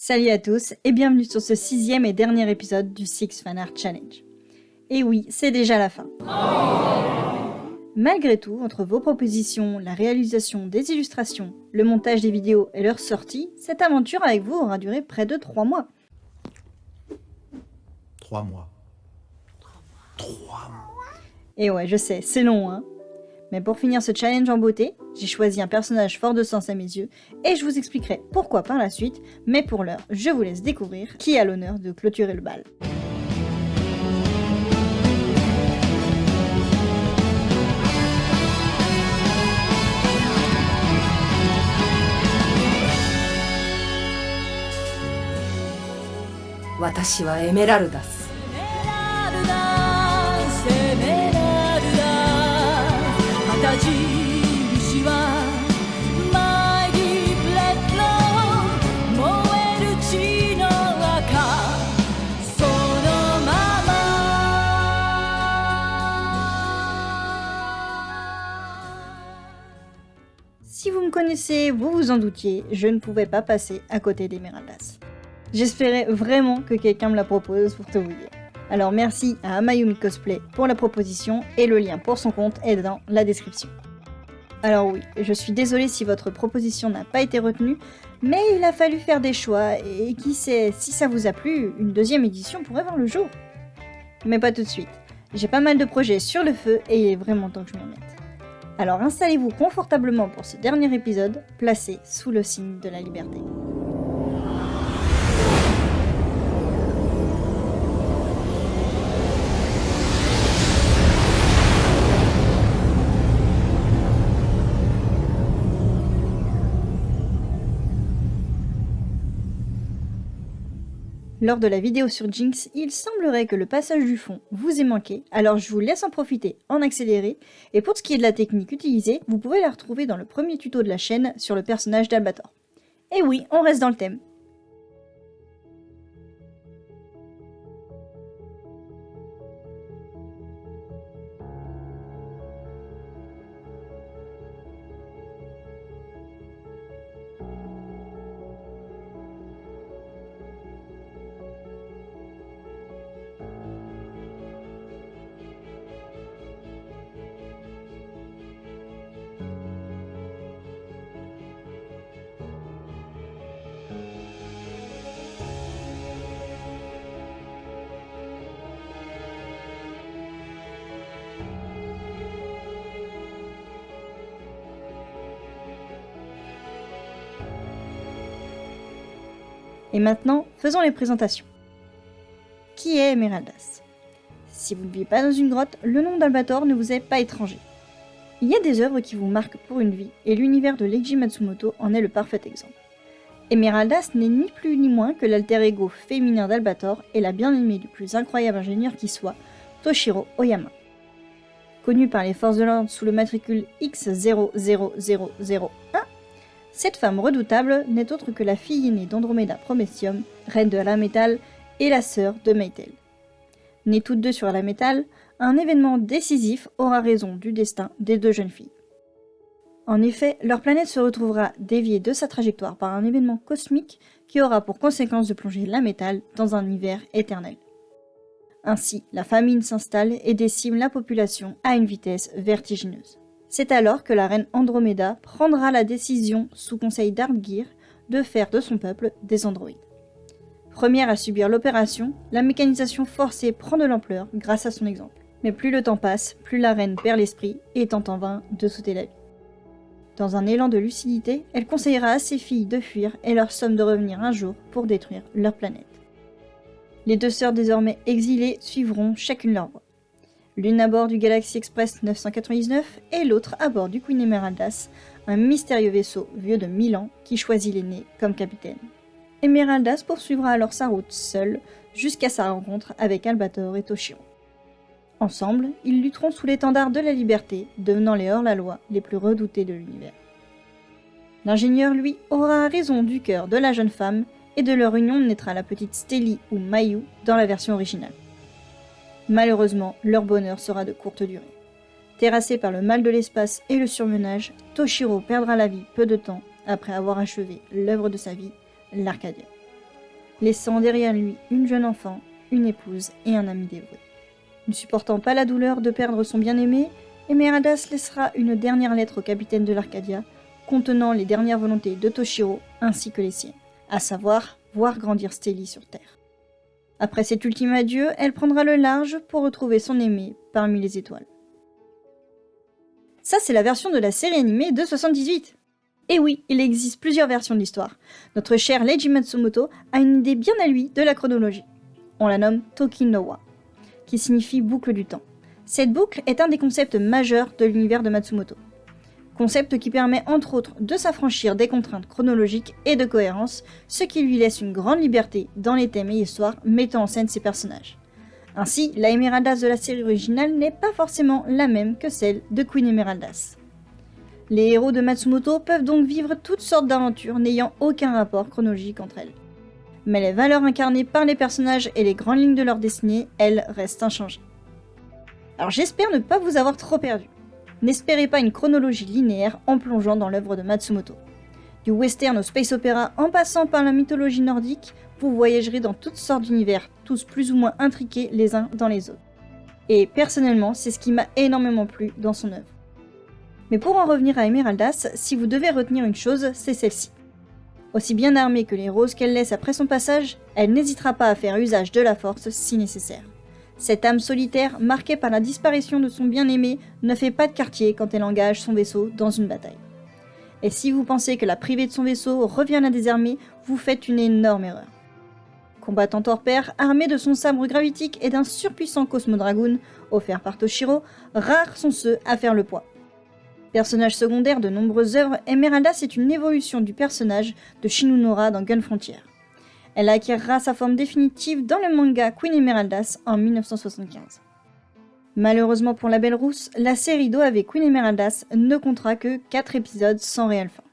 Salut à tous et bienvenue sur ce 6e et dernier épisode du Six Fan Art Challenge. Et oui, c'est déjà la fin. Malgré tout, entre vos propositions, la réalisation des illustrations, le montage des vidéos et leur sortie, cette aventure avec vous aura duré près de 3 mois. 3 mois. 3 mois. Et ouais, je sais, c'est long, hein. Mais pour finir ce challenge en beauté, j'ai choisi un personnage fort de sens à mes yeux, et je vous expliquerai pourquoi par la suite, mais pour l'heure, je vous laisse découvrir qui a l'honneur de clôturer le bal. Watashi wa Emerald das. Si vous me connaissez, vous vous en doutiez, je ne pouvais pas passer à côté d'Emeraldas. J'espérais vraiment que quelqu'un me la propose pour tout vous dire. Alors merci à Amayumi Cosplay pour la proposition et le lien pour son compte est dans la description. Alors oui, je suis désolée si votre proposition n'a pas été retenue, mais il a fallu faire des choix et qui sait, si ça vous a plu, une deuxième édition pourrait voir le jour. Mais pas tout de suite, j'ai pas mal de projets sur le feu et il est vraiment temps que je m'y remette. Alors installez-vous confortablement pour ce dernier épisode, placé sous le signe de la liberté. Lors de la vidéo sur Jinx, il semblerait que le passage du fond vous ait manqué, alors je vous laisse en profiter en accéléré, et pour ce qui est de la technique utilisée, vous pouvez la retrouver dans le premier tuto de la chaîne sur le personnage d'Albator. Et oui, on reste dans le thème. Et maintenant, faisons les présentations. Qui est Emeraldas? Si vous ne vivez pas dans une grotte, le nom d'Albator ne vous est pas étranger. Il y a des œuvres qui vous marquent pour une vie, et l'univers de Leiji Matsumoto en est le parfait exemple. Emeraldas n'est ni plus ni moins que l'alter ego féminin d'Albator et la bien-aimée du plus incroyable ingénieur qui soit, Toshiro Oyama. Connue par les forces de l'ordre sous le matricule X00001, cette femme redoutable n'est autre que la fille aînée d'Andromeda Promestium, reine de Alametal, et la sœur de Maytel. Nées toutes deux sur Alametal, un événement décisif aura raison du destin des deux jeunes filles. En effet, leur planète se retrouvera déviée de sa trajectoire par un événement cosmique qui aura pour conséquence de plonger Alametal dans un hiver éternel. Ainsi, la famine s'installe et décime la population à une vitesse vertigineuse. C'est alors que la reine Andromeda prendra la décision, sous conseil d'Ardgeir, de faire de son peuple des androïdes. Première à subir l'opération, la mécanisation forcée prend de l'ampleur grâce à son exemple. Mais plus le temps passe, plus la reine perd l'esprit et tente en vain de sauter la vie. Dans un élan de lucidité, elle conseillera à ses filles de fuir et leur somme de revenir un jour pour détruire leur planète. Les deux sœurs désormais exilées suivront chacune leur voie. L'une à bord du Galaxy Express 999 et l'autre à bord du Queen Emeraldas, un mystérieux vaisseau vieux de 1000 ans qui choisit l'aîné comme capitaine. Emeraldas poursuivra alors sa route seule jusqu'à sa rencontre avec Albator et Toshiro. Ensemble, ils lutteront sous l'étendard de la liberté, devenant les hors-la-loi les plus redoutés de l'univers. L'ingénieur, lui, aura raison du cœur de la jeune femme, et de leur union naîtra la petite Steli ou Mayu dans la version originale. Malheureusement, leur bonheur sera de courte durée. Terrassé par le mal de l'espace et le surmenage, Toshiro perdra la vie peu de temps après avoir achevé l'œuvre de sa vie, l'Arcadia. laissant derrière lui une jeune enfant, une épouse et un ami dévoué. Ne supportant pas la douleur de perdre son bien-aimé, Emeraldas laissera une dernière lettre au capitaine de l'Arcadia, contenant les dernières volontés de Toshiro ainsi que les siennes, à savoir voir grandir Stelly sur Terre. Après cet ultime adieu, elle prendra le large pour retrouver son aimé parmi les étoiles. Ça, c'est la version de la série animée de 78. Et oui, il existe plusieurs versions de l'histoire. Notre cher Leiji Matsumoto a une idée bien à lui de la chronologie. On la nomme Toki no Wa, qui signifie boucle du temps. Cette boucle est un des concepts majeurs de l'univers de Matsumoto. Concept qui permet entre autres de s'affranchir des contraintes chronologiques et de cohérence, ce qui lui laisse une grande liberté dans les thèmes et histoires mettant en scène ses personnages. Ainsi, la Emeraldas de la série originale n'est pas forcément la même que celle de Queen Emeraldas. Les héros de Matsumoto peuvent donc vivre toutes sortes d'aventures n'ayant aucun rapport chronologique entre elles. Mais les valeurs incarnées par les personnages et les grandes lignes de leur destinée, elles, restent inchangées. Alors j'espère ne pas vous avoir trop perdu. N'espérez pas une chronologie linéaire en plongeant dans l'œuvre de Matsumoto. Du western au space opéra en passant par la mythologie nordique, vous voyagerez dans toutes sortes d'univers, tous plus ou moins intriqués les uns dans les autres. Et personnellement, c'est ce qui m'a énormément plu dans son œuvre. Mais pour en revenir à Emeraldas, si vous devez retenir une chose, c'est celle-ci. Aussi bien armée que les roses qu'elle laisse après son passage, elle n'hésitera pas à faire usage de la force si nécessaire. Cette âme solitaire, marquée par la disparition de son bien-aimé, ne fait pas de quartier quand elle engage son vaisseau dans une bataille. Et si vous pensez que la privée de son vaisseau revient la désarmer, vous faites une énorme erreur. Combattant hors pair, armé de son sabre gravitique et d'un surpuissant Cosmo Dragoon, offert par Toshiro, rares sont ceux à faire le poids. Personnage secondaire de nombreuses œuvres, Emeraldas est une évolution du personnage de Shinunora dans Gun Frontier. Elle acquérera sa forme définitive dans le manga Queen Emeraldas en 1975. Malheureusement pour la Belle Rousse, la série d'OAV Queen Emeraldas ne comptera que 4 épisodes sans réelle fin.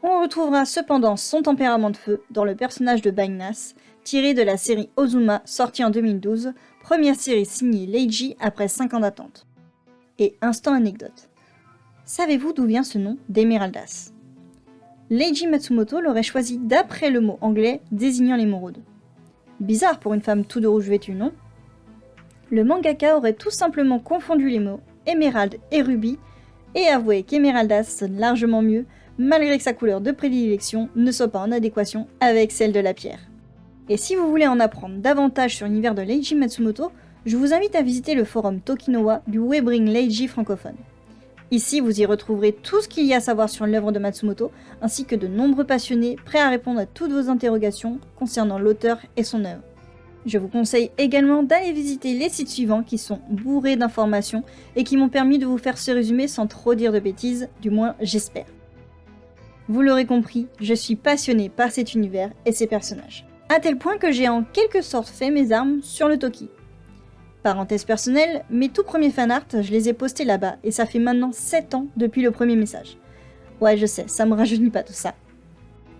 On retrouvera cependant son tempérament de feu dans le personnage de Bainas, tiré de la série Ozuma sortie en 2012, première série signée Leiji après 5 ans d'attente. Et instant anecdote. Savez-vous d'où vient ce nom d'Emeraldas ? Leiji Matsumoto l'aurait choisi d'après le mot anglais désignant l'émeraude. Bizarre pour une femme tout de rouge vêtue, non ? Le mangaka aurait tout simplement confondu les mots émeraude et rubis et avoué qu'Emeraldas sonne largement mieux, malgré que sa couleur de prédilection ne soit pas en adéquation avec celle de la pierre. Et si vous voulez en apprendre davantage sur l'univers de Leiji Matsumoto, je vous invite à visiter le forum Tokinowa du Webring Leiji francophone. Ici, vous y retrouverez tout ce qu'il y a à savoir sur l'œuvre de Matsumoto, ainsi que de nombreux passionnés prêts à répondre à toutes vos interrogations concernant l'auteur et son œuvre. Je vous conseille également d'aller visiter les sites suivants qui sont bourrés d'informations et qui m'ont permis de vous faire ce résumé sans trop dire de bêtises, du moins j'espère. Vous l'aurez compris, je suis passionnée par cet univers et ses personnages. À tel point que j'ai en quelque sorte fait mes armes sur le Toki. Parenthèse personnelle, mes tout premiers fanarts, je les ai postés là-bas et ça fait maintenant 7 ans depuis le premier message. Ouais, je sais, ça me rajeunit pas tout ça.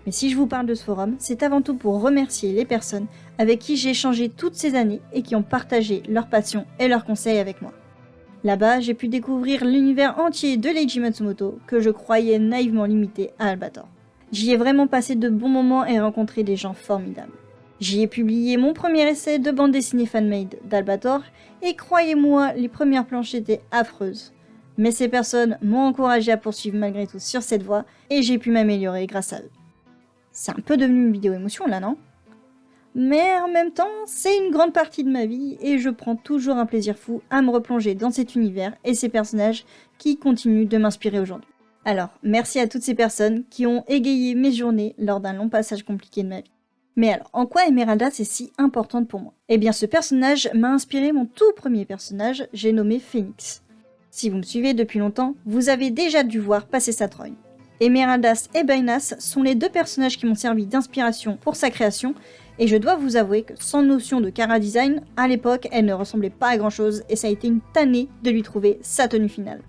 Mais si je vous parle de ce forum, c'est avant tout pour remercier les personnes avec qui j'ai échangé toutes ces années et qui ont partagé leur passion et leurs conseils avec moi. Là-bas, j'ai pu découvrir l'univers entier de Leiji Matsumoto que je croyais naïvement limité à Albator. J'y ai vraiment passé de bons moments et rencontré des gens formidables. J'y ai publié mon premier essai de bande dessinée fan-made d'Albator et croyez-moi, les premières planches étaient affreuses. Mais ces personnes m'ont encouragé à poursuivre malgré tout sur cette voie et j'ai pu m'améliorer grâce à eux. C'est un peu devenu une vidéo émotion là, non ? Mais en même temps, c'est une grande partie de ma vie et je prends toujours un plaisir fou à me replonger dans cet univers et ces personnages qui continuent de m'inspirer aujourd'hui. Alors, merci à toutes ces personnes qui ont égayé mes journées lors d'un long passage compliqué de ma vie. Mais alors, en quoi Emeraldas est si importante pour moi ? Eh bien, ce personnage m'a inspiré mon tout premier personnage, j'ai nommé Phoenix. Si vous me suivez depuis longtemps, vous avez déjà dû voir passer sa trogne. Emeraldas et Bainas sont les deux personnages qui m'ont servi d'inspiration pour sa création, et je dois vous avouer que sans notion de chara design, à l'époque, elle ne ressemblait pas à grand chose, et ça a été une tannée de lui trouver sa tenue finale.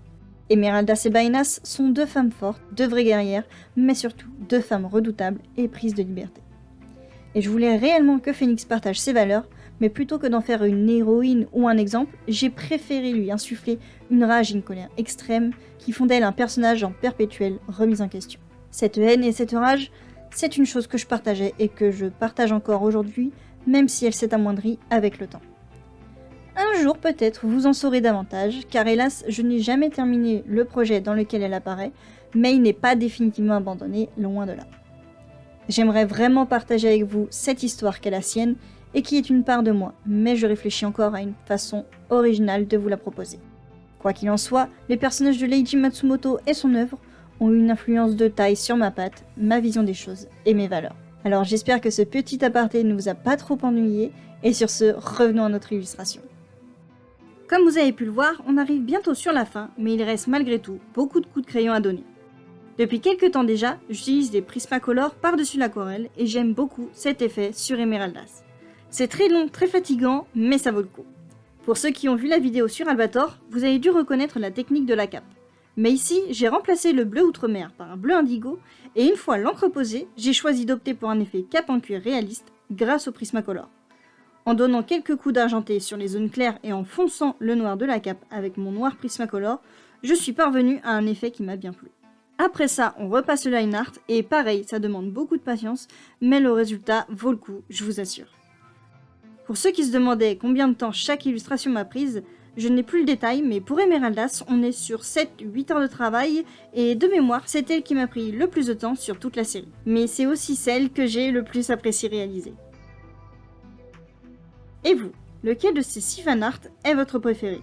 Emeraldas et Bainas sont deux femmes fortes, deux vraies guerrières, mais surtout deux femmes redoutables et prises de liberté. Et je voulais réellement que Phoenix partage ses valeurs, mais plutôt que d'en faire une héroïne ou un exemple, j'ai préféré lui insuffler une rage et une colère extrêmes qui font d'elle un personnage en perpétuelle remise en question. Cette haine et cette rage, c'est une chose que je partageais et que je partage encore aujourd'hui, même si elle s'est amoindrie avec le temps. Un jour peut-être vous en saurez davantage, car hélas je n'ai jamais terminé le projet dans lequel elle apparaît, mais il n'est pas définitivement abandonné, loin de là. J'aimerais vraiment partager avec vous cette histoire qu'est la sienne, et qui est une part de moi, mais je réfléchis encore à une façon originale de vous la proposer. Quoi qu'il en soit, les personnages de Leiji Matsumoto et son œuvre ont eu une influence de taille sur ma patte, ma vision des choses et mes valeurs. Alors j'espère que ce petit aparté ne vous a pas trop ennuyé, et sur ce, revenons à notre illustration. Comme vous avez pu le voir, on arrive bientôt sur la fin, mais il reste malgré tout beaucoup de coups de crayon à donner. Depuis quelques temps déjà, j'utilise des Prismacolor par-dessus l'aquarelle et j'aime beaucoup cet effet sur Emeraldas. C'est très long, très fatigant, mais ça vaut le coup. Pour ceux qui ont vu la vidéo sur Albator, vous avez dû reconnaître la technique de la cape. Mais ici, j'ai remplacé le bleu outre-mer par un bleu indigo, et une fois l'encre posée, j'ai choisi d'opter pour un effet cape en cuir réaliste grâce au Prismacolor. En donnant quelques coups d'argenté sur les zones claires et en fonçant le noir de la cape avec mon noir Prismacolor, je suis parvenu à un effet qui m'a bien plu. Après ça, on repasse le line art, et pareil, ça demande beaucoup de patience, mais le résultat vaut le coup, je vous assure. Pour ceux qui se demandaient combien de temps chaque illustration m'a prise, je n'ai plus le détail, mais pour Emeraldas, on est sur 7-8 heures de travail, et de mémoire, c'est elle qui m'a pris le plus de temps sur toute la série. Mais c'est aussi celle que j'ai le plus apprécié réaliser. Et vous, lequel de ces 6 fanarts est votre préféré?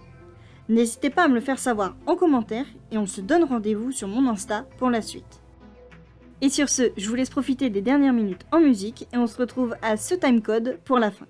N'hésitez pas à me le faire savoir en commentaire, et on se donne rendez-vous sur mon Insta pour la suite. Et sur ce, je vous laisse profiter des dernières minutes en musique, et on se retrouve à ce timecode pour la fin.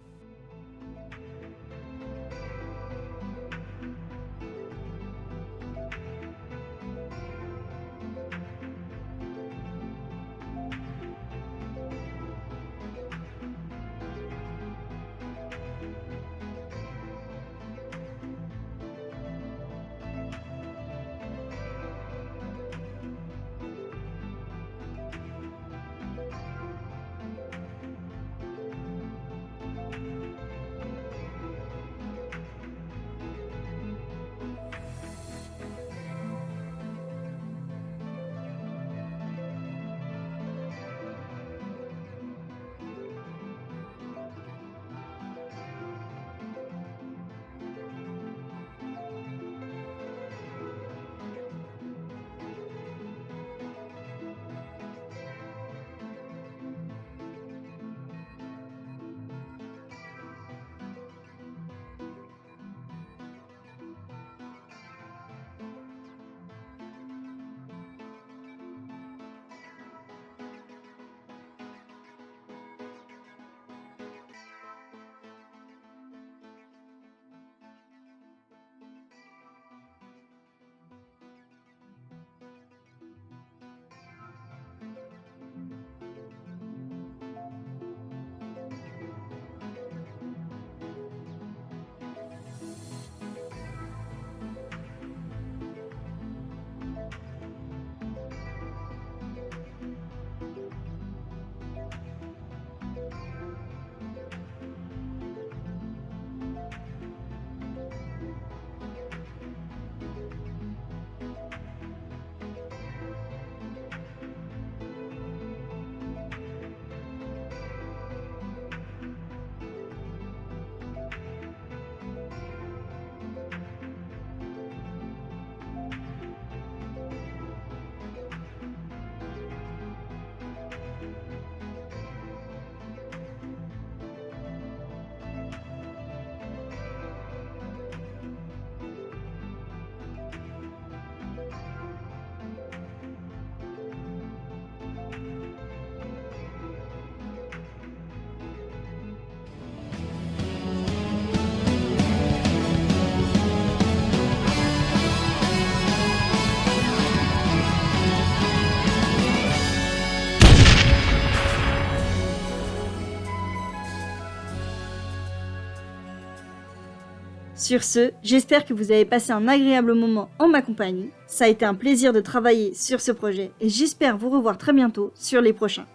Sur ce, j'espère que vous avez passé un agréable moment en ma compagnie. Ça a été un plaisir de travailler sur ce projet et j'espère vous revoir très bientôt sur les prochains.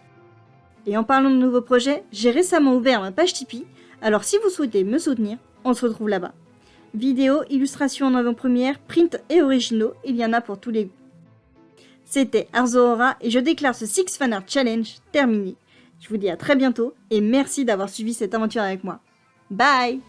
Et en parlant de nouveaux projets, j'ai récemment ouvert ma page Tipeee, alors si vous souhaitez me soutenir, on se retrouve là-bas. Vidéos, illustrations en avant-première, print et originaux, il y en a pour tous les goûts. C'était Arzohora et je déclare ce Six Fan Art Challenge terminé. Je vous dis à très bientôt et merci d'avoir suivi cette aventure avec moi. Bye!